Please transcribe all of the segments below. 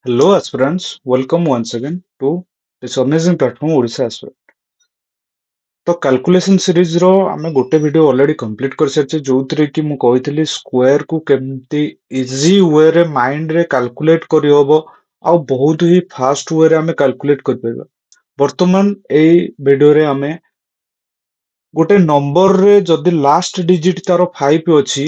Hello aspirants, welcome once again to this amazing platform Odisha Aspirant. तो calculation series रो आमे गोटे video already complete कर सारछे जोउतरे कि मु कहितली स्क्वायर को केमती इजी वे रे माइंड रे कैलकुलेट करि होबो आ बहुत ही फास्ट वे रे आमे कैलकुलेट कर परबा वर्तमान एई वीडियो रे आमे गोटे नंबर रे जदी लास्ट डिजिट तारो 5 अछि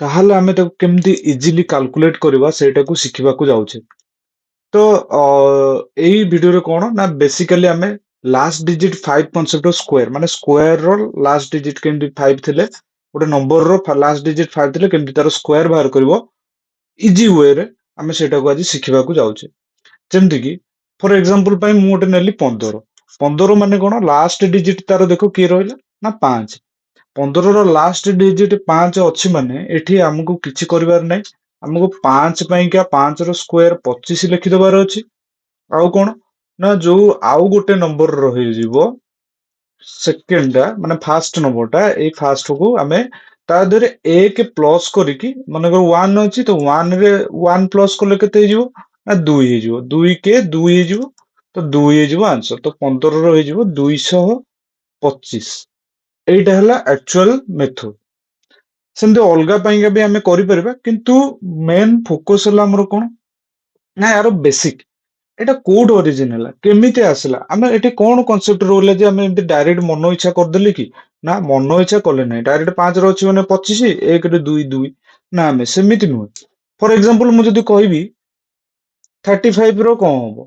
ताहाले आमे ताको केमती इजीली कैलकुलेट करबा सेटा को सिखिबा को जाउछे तो एई वीडियो रे कोन ना बेसिकली आमे last digit 5 concept of square माने स्क्वायर रो लास्ट डिजिट केमती 5 थिले गोटे नंबर रो लास्ट डिजिट 5 थिले केमती तार स्क्वायर बाहर करबो इजी वे रे आमे सेटा को आज सिखिबा को जाउछे जेमति कि फॉर एग्जांपल पई मु गोटे नेली 15 15 माने कोन लास्ट डिजिट तार देखो की रहइला ना 5 15 रो लास्ट डिजिट 5 अछि माने एठी हमकु किछि करबार नै हमकु 5 पई क्या 5 रो स्क्वायर 25 लिखि देबार अछि आउ कोन ना जो आउ गोटे नंबर रहि जिवो सेकेंड टा माने फास्ट नंबर टा ए फास्ट को हमें ता देरे 1 प्लस करिकि माने 1 अछि तो 1 रे 1 प्लस कोले केते हिजिवो ना 2 हिजिवो 2 के 2 हिजिवो तो 2 हिजिवो आंसर तो 15 रो हिजिवो 225 एइटा हला एक्चुअल मेथड सेमते अलगा पाइंगा भी हमें करि परबा किंतु मेन फोकस हला हमर कोन ना यार बेसिक এটা କୋଉଠୁ ଅରିଜିନ ହେଲା କେମିତି ଆସିଲା ଆମେ ଏଠି କଣ କନସେପ୍ଟ ରହିଲା ଯେ ଆମେ ଏମିତି ଡାଇରେକ୍ଟ ମନ ଇଚ୍ଛା କରିଦେଲେ କି ନା ମନ ଇଚ୍ଛା କଲେ ନାହିଁ ଡାଇରେକ୍ଟ 5 ରେ ଅଛି ମାନେ 25 1 ରେ 2 2 ନା ଆମେ ସେମିତି ନୁହେଁ ଫର ଏକ୍ସାମ୍ପଲ ମୁଁ ଯଦି କହିବି 35 ର କଣ ହବ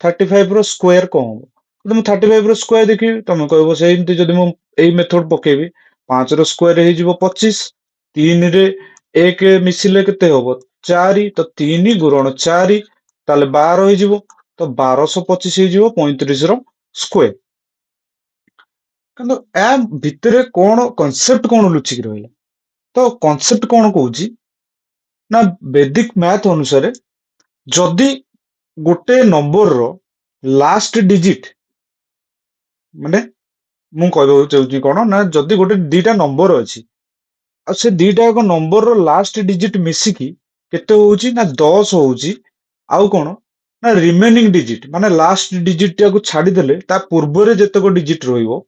35 ର ସ୍କୋୟାର କଣ ହବ ଯଦି ମୁଁ 35 ର ସ୍କୋୟାର ଦେଖିବି ତମେ କହିବ ସେମିତି ଯଦି ମୁଁ ଏଇ ମେଥଡ ପକେଇବି 5 ର ସ୍କୋୟାର ହେଇଯିବ 25 3 ରେ 1 ମିଶିଲେ କେତେ ହବ 4 ତ 3 ଗୁଣନ 4 ତାହେଲେ 12 ହେଇଯିବ ତ 1225 ହେଇଯିବ 35 ର ସ୍କୋୟାର କିନ୍ତୁ ୟା ଭିତରେ କଣ କନସେପ୍ଟ କଣ ଲୁଚିକି ରହିଲା ତ କନସେପ୍ଟ କଣ କହୁଛି ନା ବେଦିକ ମ୍ୟାଥ ଅନୁସାରେ ଯଦି ଗୋଟେ ନମ୍ବର ର ଲାଷ୍ଟ ଡିଜିଟ ମାନେ ମୁଁ କହିବାକୁ ଚାହୁଁଛି କଣ ନା ଯଦି ଗୋଟେ ଦିଟା ନମ୍ବର ଅଛି ଆଉ ସେ ଦିଟା ଏକ ନମ୍ବର ର ଲାଷ୍ଟ ଡିଜିଟ ମିଶିକି କେତେ ହଉଛି ନା 10 ହଉଛି ଆଉ କଣ ନା ରିମେନିଂ ଡିଜିଟ ମାନେ ଲାଷ୍ଟ ଡିଜିଟ ଟାକୁ ଛାଡିଦେଲେ ତା ପୂର୍ବରେ ଯେତେକ ଡିଜିଟ ରହିବ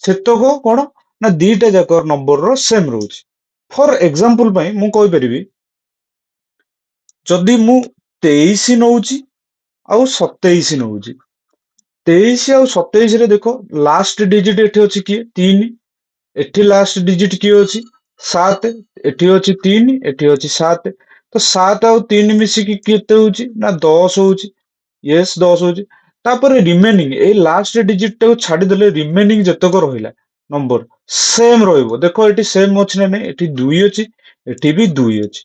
ସେତକ କଣ ନା ଦିଟା ଯାକ ନମ୍ବର ର ସେମ ରହୁଛି ଫର ଏକ୍ସାମ୍ପଲ ପାଇଁ ମୁଁ କହିପାରିବି ଯଦି ମୁଁ 23 ନଉଛି ଆଉ 27 ନଉଛି 23 ଆଉ 27 ରେ ଦେଖ ଲାଷ୍ଟ ଡିଜିଟ ଏଠି ଅଛି କିଏ 3 ଏଠି ଲାଷ୍ଟ ଡିଜିଟ କିଏ ଅଛି 7 ଏଠି ଅଛି 3 ଏଠି ଅଛି 7 ତ 7 ଆଉ 3 ମିଶିକି କେତେ ହଉଛି ନା 10 ହଉଛି ୟେସ୍ 10 ହଉଛି ତାପରେ ରିମେନିଂ ଏଇ ଲାଷ୍ଟ ଡିଜିଟ ଟାକୁ ଛାଡିଦେଲେ ରିମେନିଂ ଯେତକ ରହିଲା ନମ୍ବର ସେମ ରହିବ ଦେଖ ଏଠି ସେମ ଅଛି ନା ନାଇଁ ଏଠି 2 ଅଛି ଏଠି ବି 2 ଅଛି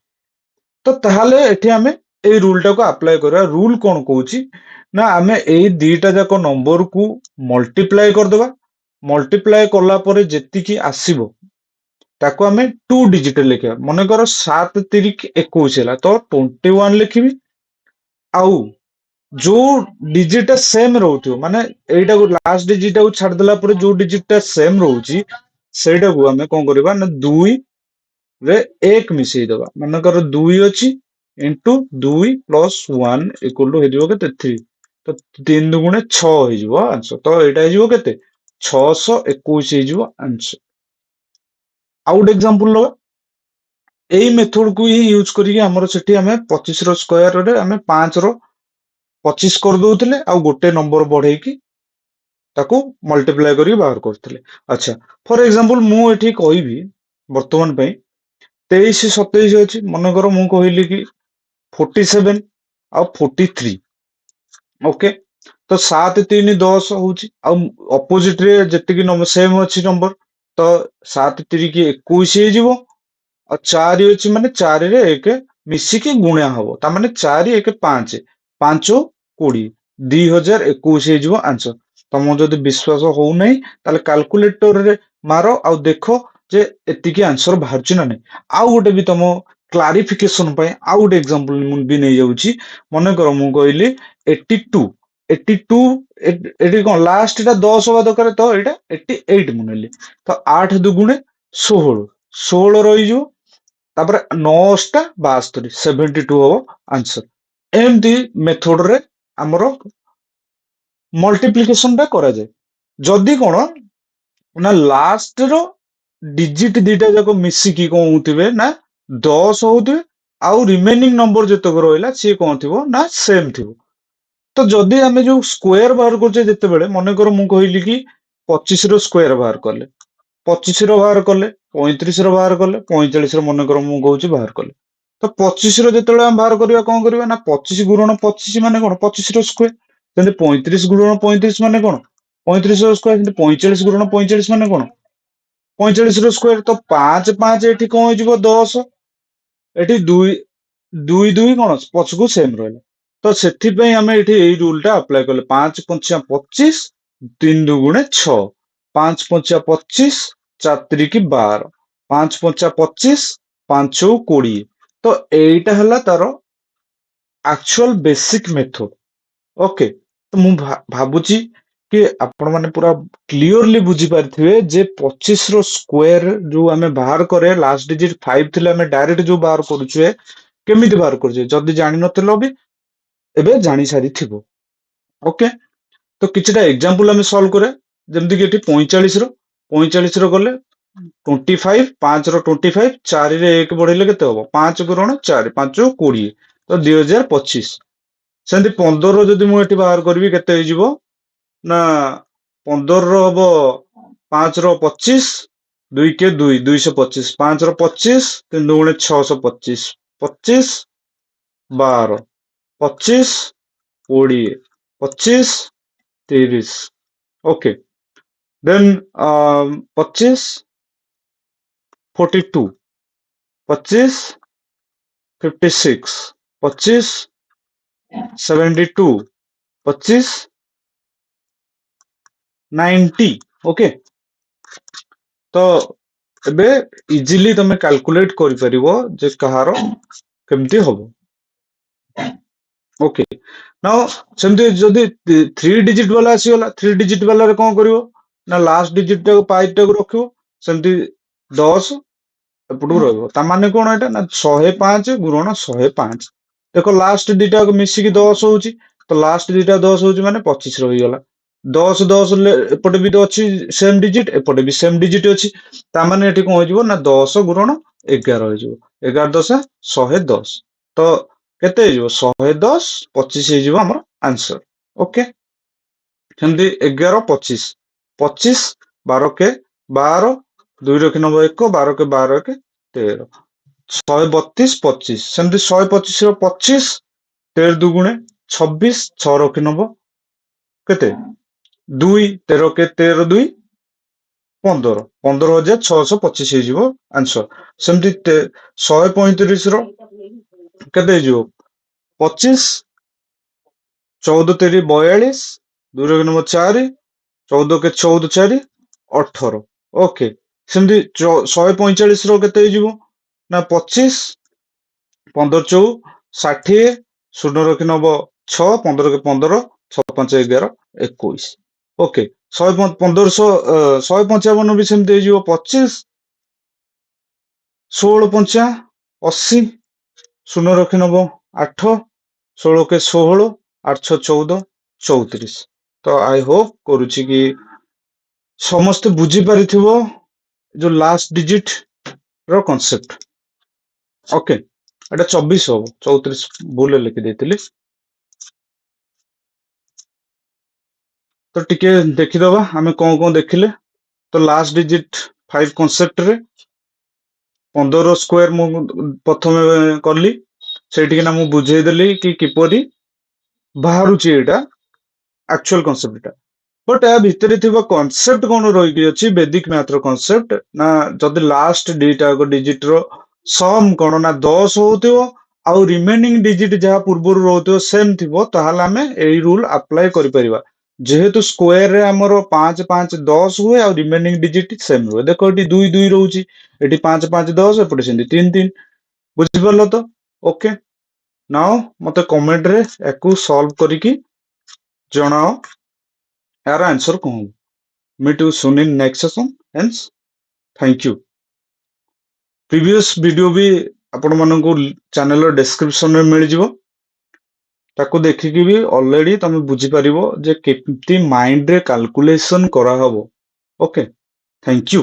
ତ ତାହେଲେ ଏଠି ଆମେ ଏଇ ରୁଲ ଟାକୁ ଆପ୍ଲାଏ କରିବା ରୁଲ କଣ କହୁଛି ନା ଆମେ ଏଇ ଦିଟା ଯାକ ନମ୍ବରକୁ ମଲ୍ଟିପ୍ଲାଏ କରିଦବା ମଲ୍ଟିପ୍ଲାଏ କଲା ପରେ ଯେତିକି ଆସିବ ତାକୁ ଆମେ 2 ଡିଜିଟରେ ଲେଖିବା ମନେକର 7 ତିରିକି 21 ହେଲା ତ 21 ଲେଖିବି ଆଉ ଯୋଉ ଡିଜିଟ ଟା ସେମ ରହୁଥିବ ମାନେ ଏଇଟାକୁ ଲାଷ୍ଟ ଡିଜିଟ ଟାକୁ ଛାଡିଦେଲା ପରେ ଯୋଉ ଡିଜିଟ ଟା ସେମ ରହୁଛି ସେଇଟାକୁ ଆମେ କଣ କରିବା ନା 2 ରେ 1 ମିଶେଇଦବା ମନେକର 2 ଅଛି ଇଣ୍ଟୁ 2 ପ୍ଲସ 1 ଇକ୍ୱାଲ ଟୁ ହେଇଯିବ କେତେ 3 ତ 3 ଦୁଗୁଣେ 6 ହେଇଯିବ ଆନ୍ସର ତ ଏଇଟା ହେଇଯିବ କେତେ 621 ହେଇଯିବ ଆନ୍ସର ଆଉ ଗୋଟେ ଏକ୍ସାମ୍ପଲ ନବା ଏଇ ମେଥଡ କୁ ହିଁ ୟୁଜ କରିକି ଆମର ସେଠି ଆମେ 25 ର ସ୍କୋୟାରରେ ଆମେ 5 ର 25 କରିଦଉଥିଲେ ଆଉ ଗୋଟେ ନମ୍ବର ବଢେଇକି ତାକୁ ମଲ୍ଟିପ୍ଲାଏ କରିକି ବାହାର କରୁଥିଲେ ଆଚ୍ଛା ଫର ଏକ୍ସାମ୍ପଲ ମୁଁ ଏଠି କହିବି ବର୍ତ୍ତମାନ ପାଇଁ 23 27 ଅଛି ମନେକର ମୁଁ କହିଲି କି 47 ଆଉ 43 ଓକେ ତ 7 3 10 ହଉଛି ଆଉ ଅପୋଜିଟ ରେ ଯେତିକି ସେମ ଅଛି ନମ୍ବର ତ 7 ତିରିକି 21 ହେଇଯିବ ଆଉ 4 ଅଛି ମାନେ 4 ରେ 1 ମିଶିକି ଗୁଣା ହବ ତା ମାନେ 4 1 5 5 20 2021 ହେଇଯିବ ଆନ୍ସର ତମକୁ ଯଦି ବିଶ୍ୱାସ ହଉନାହିଁ ତାହେଲେ କାଲକୁଲେଟରରେ ମାର ଆଉ ଦେଖ ଯେ ଏତିକି ଆନ୍ସର ବାହାରୁଛି ନା ନାହିଁ ଆଉ ଗୋଟେ ବି ତମ କ୍ଲାରିଫିକେସନ ପାଇଁ ଆଉ ଗୋଟେ ଏକ୍ସାମ୍ପଲ ମୁଁ ବି ନେଇଯାଉଛି ମନେକର ମୁଁ କହିଲି 82 82 ଏଠି କଣ ଲାଷ୍ଟ ଟା 10 ହବା ଦରକାର ତ ଏଇଟା 88 ମୁଁ ନେଲି ତ 8 ଦୁଗୁଣେ 16 16 ରହିଯିବ तापर 9 72 72 हम आंसर एमती मेथड रे हमरो मल्टीप्लिकेशन टा करा जाए जदी कोन ना लास्ट रो डिजिट दीटा जाको मिसिकी कोन होतिबे ना 10 होतिबे आउ रिमेनिंग नंबर जतक रहइला सी कोन थिबो ना सेम थिबो तो जदी हमें जो स्क्वायर बाहर करछे जते बेले मने करो मु कहिली कि 25 रो स्क्वायर बाहर करले 25 रो बाहर कले 35 रो बाहर कले 45 रो मने करो मु कहूची बाहर कले तो 25 रो जतेबेले हम बाहर करिया कोन करिवा ना 25 गुणन 25 माने कोन 25 रो स्क्वायर तेने 35 गुणन 35 माने कोन 35 रो स्क्वायर तेने 45 गुणन 45 माने कोन 45 रो स्क्वायर तो 5 5 एठी कोन हो जिवो 10 एठी 2 2 2 कोन पछकु सेम रहला तो ସେଥିପାଇଁ ଆମେ ଏଠି ଏଇ ରୁଲ ଟା ଆପ୍ଲାଏ କଲେ 5 ପଞ୍ଚା 25 3 ଦୁଗୁଣେ 6 5 ପଞ୍ଚା 25 4 ତିରିକି 12 5 ପଞ୍ଚା 25 5 ଚଉ 20 ତ ଏଇଟା ହେଲା ତାର ଆକ୍ଚୁଆଲ ବେସିକ ମେଥଡ ଓକେ ତ ମୁଁ ଭାବୁଛି कि आपण माने पूरा क्लियरली बुझी पारथिबे जे 25 रो स्क्वायर जो हमें बाहर करे लास्ट डिजिट 5 थिले हमें डायरेक्ट जो बाहर करूछे केमिति बाहर करूछे जदी जानि नथिलो भी एबे जानि सारी थिबो ओके तो किछटा एग्जांपल हमें सॉल्व करे जेमति कि एठी 45 रो गले 25 5 रो 25 4 रे 1 बढ़ेले केते होबो 5 गुणन 4 5 20 तो 2025 सेंति 15 रो जदी मु एठी बाहर करबी केते हो जिवो ना 15 रो हबो 5 रो 25 2 के 2 225 5 रो 25 3 दुगुणे 625 25 12 25 20 25 30 ओके देन 25 42 25 56 25 72 25 90 ओके तो एबे इजीली तमे कैलकुलेट करि परिबो जे कहारो केमती होबो ओके नाउ सेमती जदी 3 डिजिट वाला आसी वाला 3 डिजिट वाला रे कोन करिवो ना लास्ट डिजिट टा 5 टा को रखिवो सेमती 10 एपटू रहइबो ता माने कोन एटा ना 105 गुणन 105 देखो लास्ट डिटा को मिसी की 10 होउची तो लास्ट डिटा 10 होउची माने 25 रहि गला 10 10 एपटे भी तो अच्छी सेम डिजिट एपटे भी सेम डिजिट अच्छी ता माने एठी कोन होइबो ना 10 गुणन 11 होइबो 11 10 110 तो केते होइबो 110 25 होइबो हमर आंसर ओके सेमती 11 25 25 12 के 12 2 रखि नबो 1 12 के 12 के 13 132 25 सेमती 125 रो 25 13 दुगुणे 26 6 रखि नबो केते 2 13 के 13 2 15 15,625 ହେଇଯିବ ଆନ୍ସର ସେମିତି 135 ର କେତେ ହେଇଯିବ 25 14 3 42 2 ର ନମ୍ବର 4 14 के 14 4 18 ଓକେ ସେମିତି 145 ର କେତେ ହେଇଯିବ ନା 25 15 4 60 ଶୂନ ରଖି ନବ 6 15 के 15 6 5 11 21 ओके 155 ବି ସେମିତି ହେଇଯିବ 25 16 5 80 ଶୂନ ରଖି ନବ 8 16 के 16 8 6 14 34 ତ ଆଇ ହୋପ କରୁଛି କି ସମସ୍ତେ ବୁଝି ପାରିଥିବ जो लास्ट डिजिट ର କନସେପ୍ଟ ओके एटा 24 हो 34 भूल लिखि देथिली तो टिके देखिदबा हमें कोन देखिले तो लास्ट डिजिट 5 कॉन्सेप्ट रे 15 रो स्क्वायर मु प्रथमे करली सेठी कि ना मु बुझेई देली कि किपरि बाहरुची एटा एक्चुअल कॉन्सेप्ट टा बट या भितरे थिबा कॉन्सेप्ट कोन रहि गई अछि वैदिक मैथ रो कॉन्सेप्ट ना जदी लास्ट डेटा को डिजिट रो सम कोन ना 10 होतिबो आउ रिमेनिंग डिजिट जहा पूर्व रहउतो सेम थिबो ताहाला हमें एई रूल अप्लाई करि परिबा जेहेतु स्क्वायर रे हमरो 5 5 10 हुए और रिमेनिंग डिजिट सेम हुए देखो एटी 2 2 रहउची एटी 5 5 10 एपटे सेंती 3 3 बुझि परलो तो ओके नाउ मते कमेंट रे एकु सॉल्व करिकि जणाओ यार आंसर कहूँ। Meet you soon in next session. Hence, thank you. Previous video भी आपण मानकु चैनल डिस्क्रिप्शन में मिल जिवो ताको देखिकी भी ऑलरेडी तमे बुझी परिबो जे केमती माइंड रे कैलकुलेशन करा हबो ओके थैंक यू